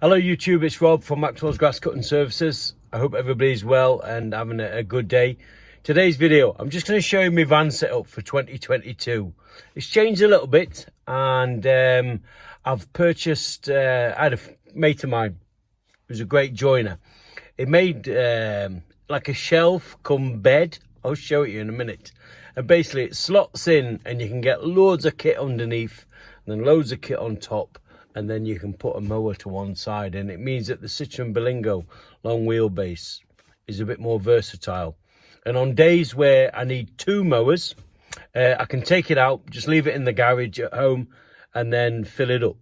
Hello YouTube, it's Rob from Maxwells Grass Cutting Services. I hope everybody's well and having a good day. Today's video, I'm just going to show you my van setup for 2022. It's changed a little bit, and I've purchased, I had a mate of mine who's a great joiner. He made like a shelf come bed. I'll show it you in a minute. And basically it slots in and you can get loads of kit underneath and then loads of kit on top. And then you can put a mower to one side, and it means that the Citroen Berlingo long wheelbase is a bit more versatile. And on days where I need two mowers, I can take it out, just leave it in the garage at home, and then fill it up.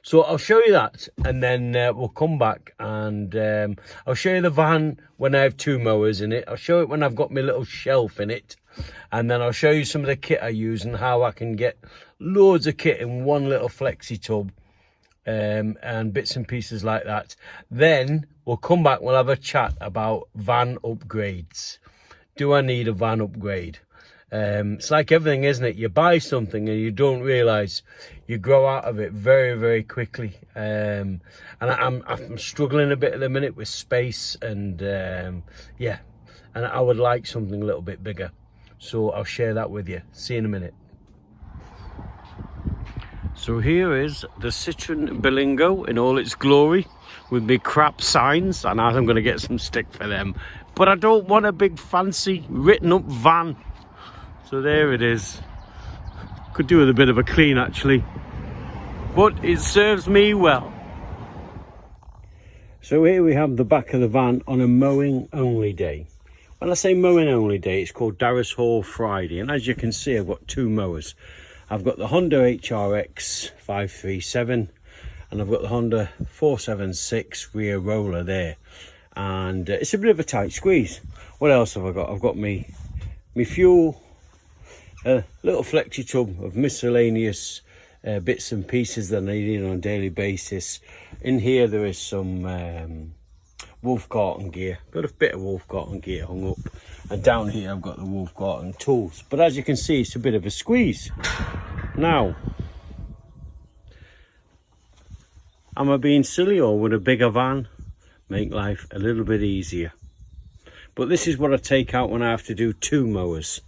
So I'll show you that, and then we'll come back and I'll show you the van when I have two mowers in it. I'll show it when I've got my little shelf in it, and then I'll show you some of the kit I use and how I can get loads of kit in one little flexi tub, and bits and pieces like that. Then we'll come back, we'll have a chat about van upgrades. Do I need a van upgrade? It's like everything, isn't it? You buy something and you don't realise you grow out of it very, very quickly. And I'm struggling a bit at the minute with space, and yeah, and I would like something a little bit bigger. So I'll share that with you. See you in a minute. So here is the Citroen Berlingo in all its glory, with big crap signs, and I'm going to get some stick for them. But I don't want a big fancy written up van. So there it is. Could do with a bit of a clean actually, but it serves me well. So here we have the back of the van on a mowing only day. When I say mowing only day, it's called Darris Hall Friday, and as you can see I've got two mowers. I've got the Honda HRX 537 and I've got the Honda 476 rear roller there, and it's a bit of a tight squeeze. What else have I got? I've got me fuel, a little flexi tub of miscellaneous bits and pieces that I need on a daily basis. In here there is some Wolf Garten gear, got a bit of Wolf Garten gear hung up, and down here I've got the Wolf Garten tools. But as you can see, it's a bit of a squeeze. Now, am I being silly, or would a bigger van make life a little bit easier? But this is what I take out when I have to do two mowers.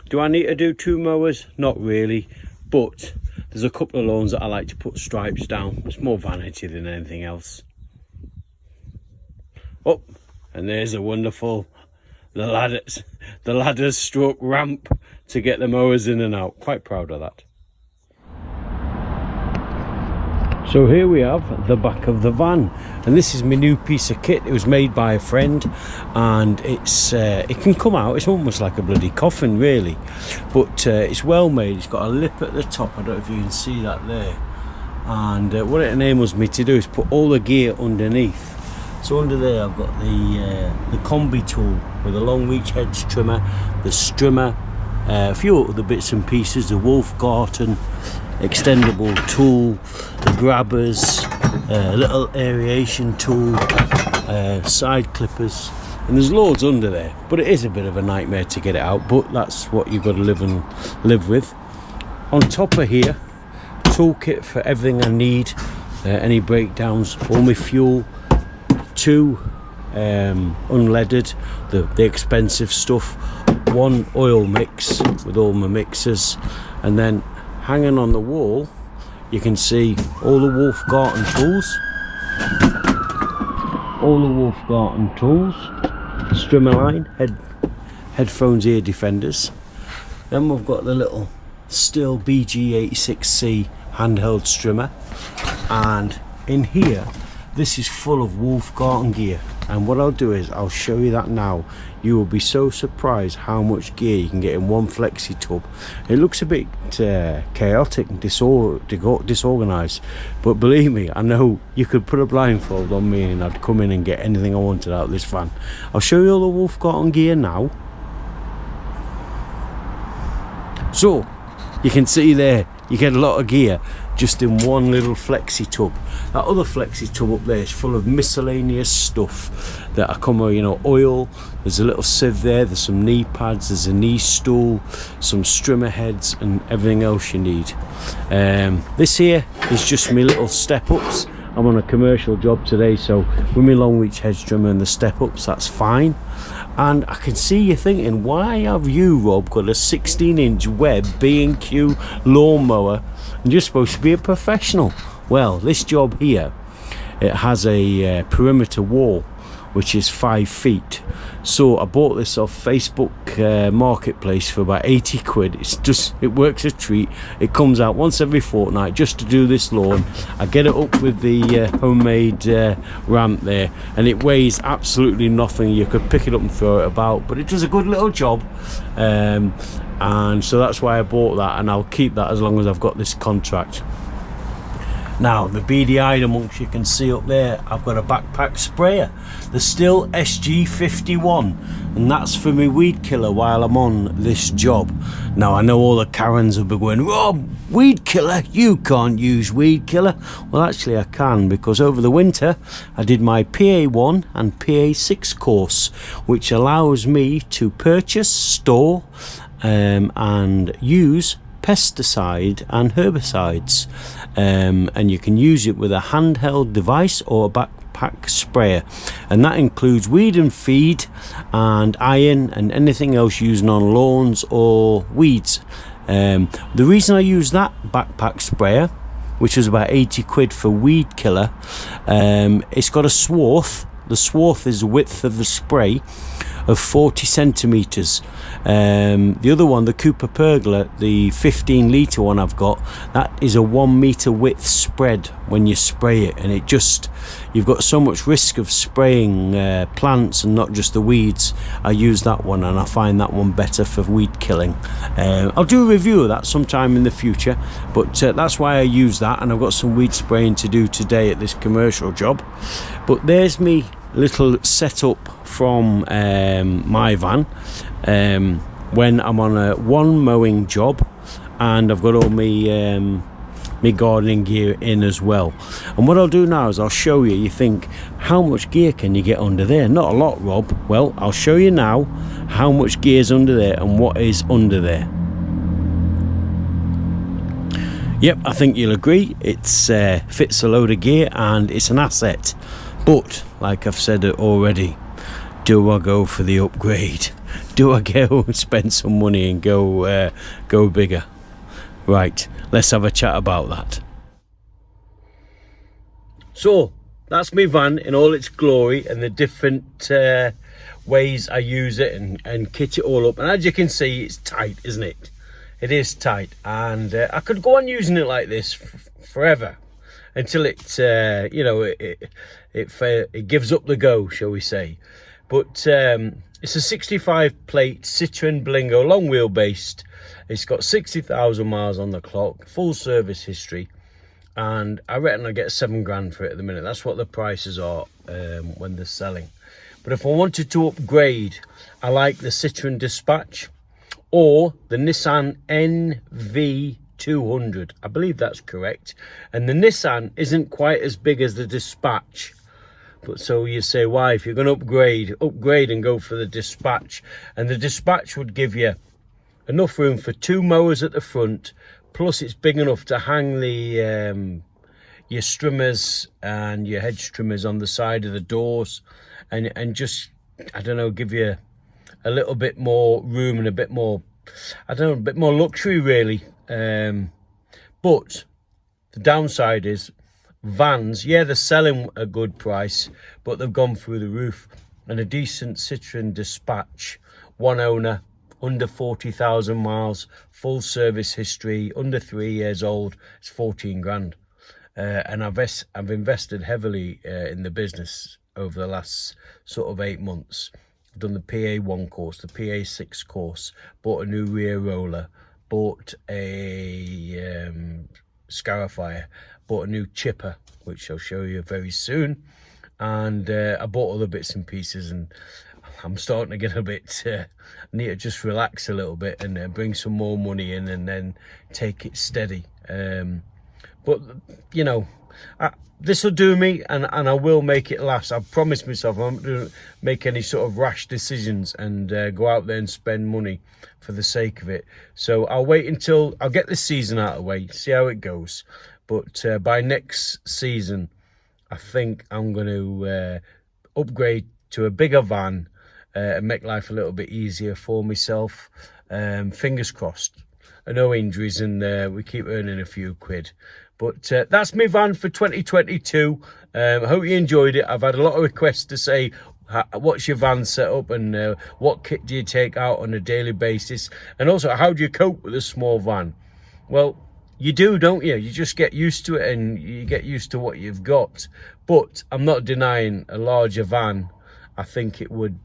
Do I need to do two mowers? Not really, but there's a couple of lawns that I like to put stripes down. It's more vanity than anything else. Oh, and there's a wonderful, the ladders stroke ramp to get the mowers in and out. Quite proud of that. So here we have the back of the van, and this is my new piece of kit. It was made by a friend, and it's it can come out. It's almost like a bloody coffin really, but it's well made. It's got a lip at the top. I don't know if you can see that there. And what it enables me to do is put all the gear underneath. So under there I've got the combi tool with a long reach edge trimmer, the strimmer, a few other bits and pieces, the Wolf Garten extendable tool, the grabbers, a little aeration tool, side clippers, and there's loads under there. But it is a bit of a nightmare to get it out, but that's what you've got to live with. On top of here, toolkit for everything I need, any breakdowns, all my fuel, two unleaded, the expensive stuff, one oil mix with all my mixers, and then hanging on the wall you can see all the Wolf Garten tools, strimmer line, headphones, ear defenders. Then we've got the little Stihl BG86C handheld strimmer, and in here this is full of Wolf Garten gear. And what I'll do is I'll show you that now. You will be so surprised how much gear you can get in one flexi tub. It looks a bit chaotic and disorganized, but believe me, I know you could put a blindfold on me and I'd come in and get anything I wanted out of this van. I'll show you all the Wolf Garten gear now. So you can see there, you get a lot of gear just in one little flexi tub. That other flexi tub up there is full of miscellaneous stuff that I come with, you know, oil. There's a little sieve there, there's some knee pads, there's a knee stool, some strimmer heads and everything else you need. This here is just my little step ups. I'm on a commercial job today, so with my long reach hedge trimmer and the step ups, that's fine. And I can see you thinking, why have you, Rob, got a 16-inch Webb B&Q lawnmower and you're supposed to be a professional? Well, this job here, it has a perimeter wall which is 5 feet. So I bought this off Facebook Marketplace for about 80 quid. It works a treat. It comes out once every fortnight just to do this lawn. I get it up with the homemade ramp there, and it weighs absolutely nothing. You could pick it up and throw it about, but it does a good little job. And so that's why I bought that, and I'll keep that as long as I've got this contract. Now, the beady-eyed amongst you can see up there, I've got a backpack sprayer, the Still SG51, and that's for my weed killer while I'm on this job. Now, I know all the Karens will be going, Rob, weed killer? You can't use weed killer. Well, actually I can, because over the winter I did my PA1 and PA6 course, which allows me to purchase, store and use pesticide and herbicides, and you can use it with a handheld device or a backpack sprayer, and that includes weed and feed and iron and anything else using on lawns or weeds. The reason I use that backpack sprayer, which was about 80 quid for weed killer, it's got a swath. The swath is the width of the spray of 40 centimeters. The other one, the Cooper Pergola, the 15-litre one I've got, that is a 1 meter width spread when you spray it, and you've got so much risk of spraying plants and not just the weeds. I use that one, and I find that one better for weed killing. I'll do a review of that sometime in the future, but that's why I use that, and I've got some weed spraying to do today at this commercial job. But there's me little setup from my van when I'm on a one mowing job, and I've got all my gardening gear in as well. And what I'll do now is I'll show you. You think, how much gear can you get under there? Not a lot, Rob. Well, I'll show you now how much gear's under there and what is under there. Yep, I think you'll agree it's fits a load of gear and it's an asset. But like I've said it already, do I go for the upgrade? Do I go and spend some money and go bigger? Right, let's have a chat about that. So that's my van in all its glory and the different ways I use it and kit it all up. And as you can see, it's tight, isn't it? It is tight, and I could go on using it like this forever until it gives up the go, shall we say. But it's a 65 plate Citroen Blingo long wheelbase. It's got 60,000 miles on the clock, full service history, and I reckon I get 7 grand for it at the minute. That's what the prices are when they're selling. But if I wanted to upgrade, I like the Citroen Dispatch or the Nissan NV200. I believe that's correct. And the Nissan isn't quite as big as the Dispatch. But so you say, why? If you're going to upgrade and go for the Dispatch. And the Dispatch would give you enough room for 2 mowers at the front. Plus it's big enough to hang the your strimmers and your hedge trimmers on the side of the doors. And just, I don't know, give you a little bit more room and a bit more, I don't know, a bit more luxury really. But the downside is vans, yeah, they're selling a good price, but they've gone through the roof. And a decent Citroen Dispatch, one owner, under 40,000 miles, full service history, under 3 years old, it's 14 grand. And I've invested heavily in the business over the last sort of 8 months. I've done the PA1 course, the PA6 course, bought a new rear roller, bought a scarifier, bought a new chipper, which I'll show you very soon, and I bought other bits and pieces, and I'm starting to get a bit, need to just relax a little bit and bring some more money in and then take it steady. But, you know, this will do me, and I will make it last. I've promised myself I'm not going to make any sort of rash decisions and go out there and spend money for the sake of it. So I'll wait until I'll get this season out of the way, see how it goes. But by next season, I think I'm going to upgrade to a bigger van and make life a little bit easier for myself. Fingers crossed. No injuries, and we keep earning a few quid. But that's my van for 2022. I hope you enjoyed it. I've had a lot of requests to say, what's your van setup, and what kit do you take out on a daily basis? And also, how do you cope with a small van? Well, you do, don't you? You just get used to it, and you get used to what you've got. But I'm not denying a larger van. I think it would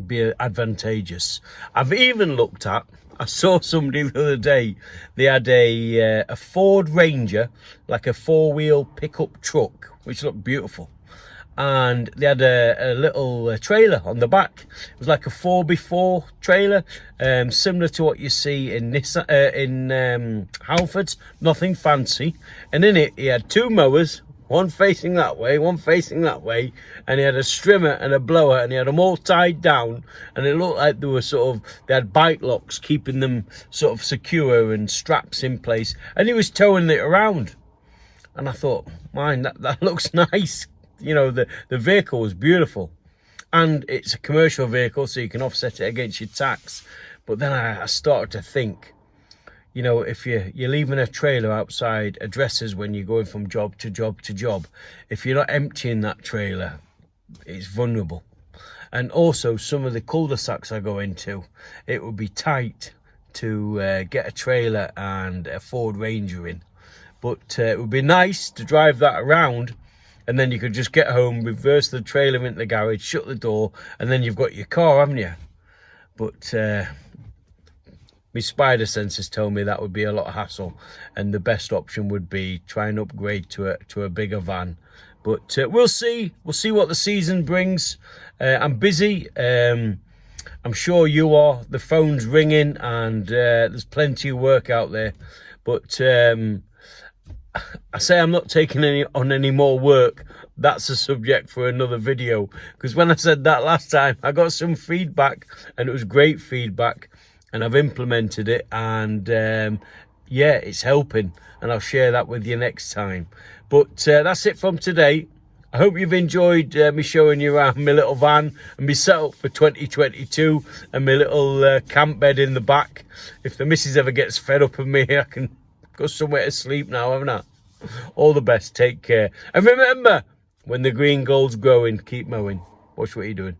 be advantageous. I've even looked at, I saw somebody the other day, they had a Ford Ranger, like a 4-wheel pickup truck, which looked beautiful. And they had a little trailer on the back. It was like a 4x4 trailer, similar to what you see in Halfords, nothing fancy. And in it, he had 2 mowers, one facing that way, one facing that way, and he had a strimmer and a blower, and he had them all tied down, and it looked like they were they had bike locks keeping them sort of secure and straps in place, and he was towing it around. And I thought, man, that looks nice. You know, the vehicle was beautiful, and it's a commercial vehicle, so you can offset it against your tax. But then I started to think, you know, if you're leaving a trailer outside addresses when you're going from job to job to job, if you're not emptying that trailer, it's vulnerable. And also, some of the cul-de-sacs I go into, it would be tight to get a trailer and a Ford Ranger in. But it would be nice to drive that around, and then you could just get home, reverse the trailer into the garage, shut the door, and then you've got your car, haven't you? But my spider senses tell me that would be a lot of hassle, and the best option would be try and upgrade to a bigger van. But we'll see what the season brings. I'm busy. I'm sure you are. The phone's ringing, and there's plenty of work out there. But I say I'm not taking on any more work. That's a subject for another video, because when I said that last time, I got some feedback, and it was great feedback, and I've implemented it, and yeah, it's helping, and I'll share that with you next time. But that's it from today. I hope you've enjoyed me showing you around my little van and my setup for 2022, and my little camp bed in the back. If the missus ever gets fed up of me, I can go somewhere to sleep now, haven't I? All the best, take care. And remember, when the green gold's growing, keep mowing. Watch what you're doing.